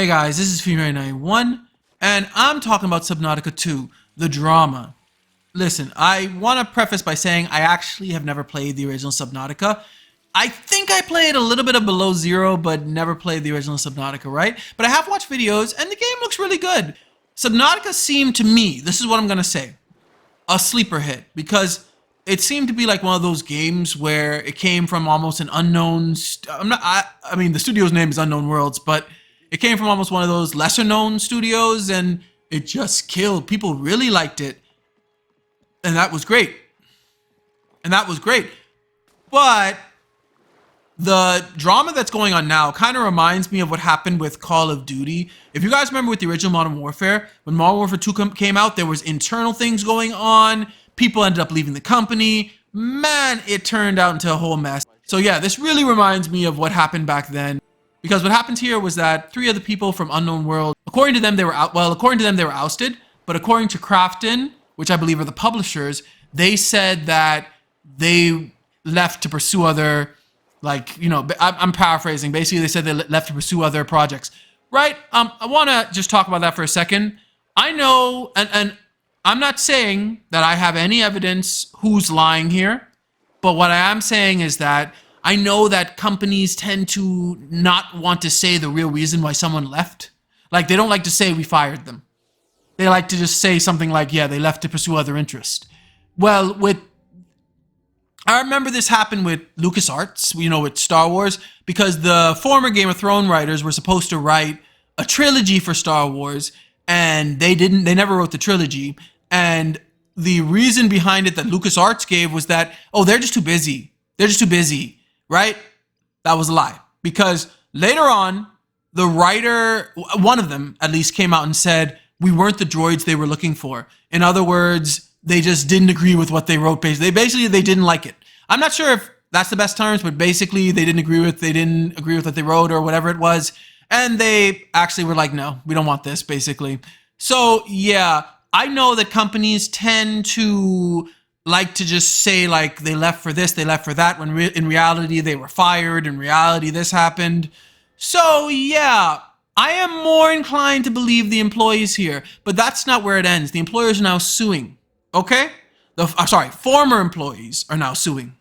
Hey guys, this is Female91, and I'm talking about Subnautica 2, the drama. Listen, I want to preface by saying I actually have never played the original Subnautica. I think I played a little bit of Below Zero, but never played the original Subnautica, right? But I have watched videos, and the game looks really good. Subnautica seemed to me, this is what I'm going to say, a sleeper hit, because it seemed to be like one of those games where it came from almost an unknown... I mean, the studio's name is Unknown Worlds, but it came from almost one of those lesser known studios, and it just killed. People really liked it. And that was great. But the drama that's going on now kind of reminds me of what happened with Call of Duty. If you guys remember with the original Modern Warfare, when Modern Warfare 2 came out, there was internal things going on. People ended up leaving the company. Man, it turned out into a whole mess. So yeah, this really reminds me of what happened back then. Because what happened here was that 3 of the people from Unknown World, according to them, they were ousted. But according to Krafton, which I believe are the publishers, they said that they left to pursue other, I'm paraphrasing. Basically, they said they left to pursue other projects, right? I want to just talk about that for a second. I know, and I'm not saying that I have any evidence who's lying here, but what I am saying is that I know that companies tend to not want to say the real reason why someone left. Like, they don't like to say we fired them. They like to just say something like, yeah, they left to pursue other interests. Well, I remember this happened with LucasArts, with Star Wars, because the former Game of Thrones writers were supposed to write a trilogy for Star Wars, and they never wrote the trilogy. And the reason behind it that LucasArts gave was that, oh, they're just too busy. Right? That was a lie. Because later on, the writer, one of them at least, came out and said, we weren't the droids they were looking for. In other words, they just didn't agree with what they wrote. Basically, they didn't like it. I'm not sure if that's the best terms, but basically they didn't agree with what they wrote or whatever it was. And they actually were like, no, we don't want this, basically. So yeah, I know that companies tend to like to just say like they left for this, they left for that, when in reality they were fired, in reality this happened. So yeah, I am more inclined to believe the employees here, but that's not where it ends. The employers are now suing, okay? Former employees are now suing.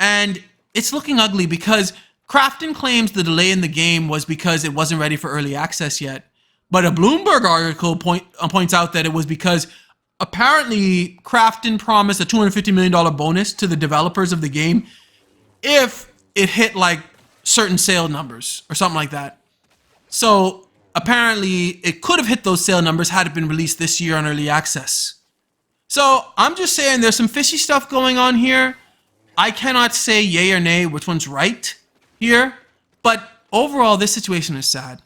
And it's looking ugly because Krafton claims the delay in the game was because it wasn't ready for early access yet. But a Bloomberg article points out that it was because apparently Krafton promised a $250 million bonus to the developers of the game if it hit like certain sale numbers or something like that. So apparently it could have hit those sale numbers had it been released this year on early access. So I'm just saying there's some fishy stuff going on here. I cannot say yay or nay which one's right here, but overall this situation is sad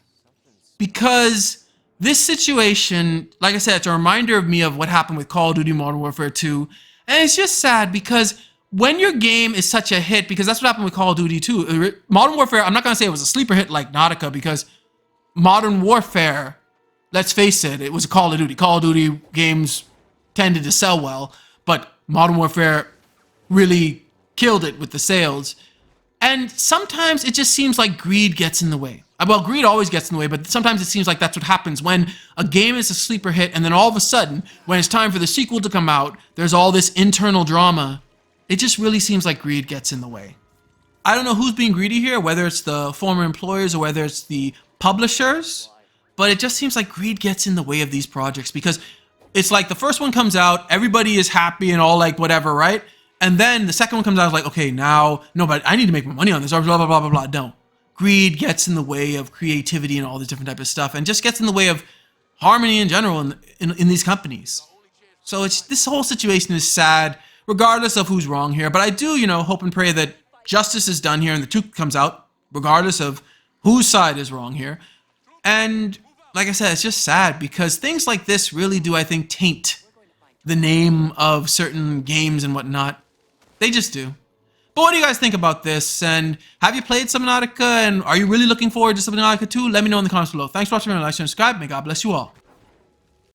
because this situation, like I said, it's a reminder of me of what happened with Call of Duty Modern Warfare 2. And it's just sad because when your game is such a hit, because that's what happened with Call of Duty 2. Modern Warfare, I'm not going to say it was a sleeper hit like Nautica, because Modern Warfare, let's face it, it was a Call of Duty. Call of Duty games tended to sell well, but Modern Warfare really killed it with the sales. And sometimes it just seems like greed gets in the way. Well, greed always gets in the way, but sometimes it seems like that's what happens when a game is a sleeper hit, and then all of a sudden, when it's time for the sequel to come out, there's all this internal drama. It just really seems like greed gets in the way. I don't know who's being greedy here, whether it's the former employers or whether it's the publishers, but it just seems like greed gets in the way of these projects because it's like the first one comes out, everybody is happy and all like whatever, right? And then the second one comes out, it's like, okay, now, no, but I need to make more money on this, or blah, blah, blah, blah, blah. No. Greed gets in the way of creativity and all this different type of stuff, and just gets in the way of harmony in general in these companies. So this whole situation is sad, regardless of who's wrong here. But I do, hope and pray that justice is done here and the truth comes out, regardless of whose side is wrong here. And like I said, it's just sad because things like this really do, I think, taint the name of certain games and whatnot. They just do. But what do you guys think about this? And have you played Subnautica? And are you really looking forward to Subnautica 2? Let me know in the comments below. Thanks for watching. Like, share, and subscribe. May God bless you all.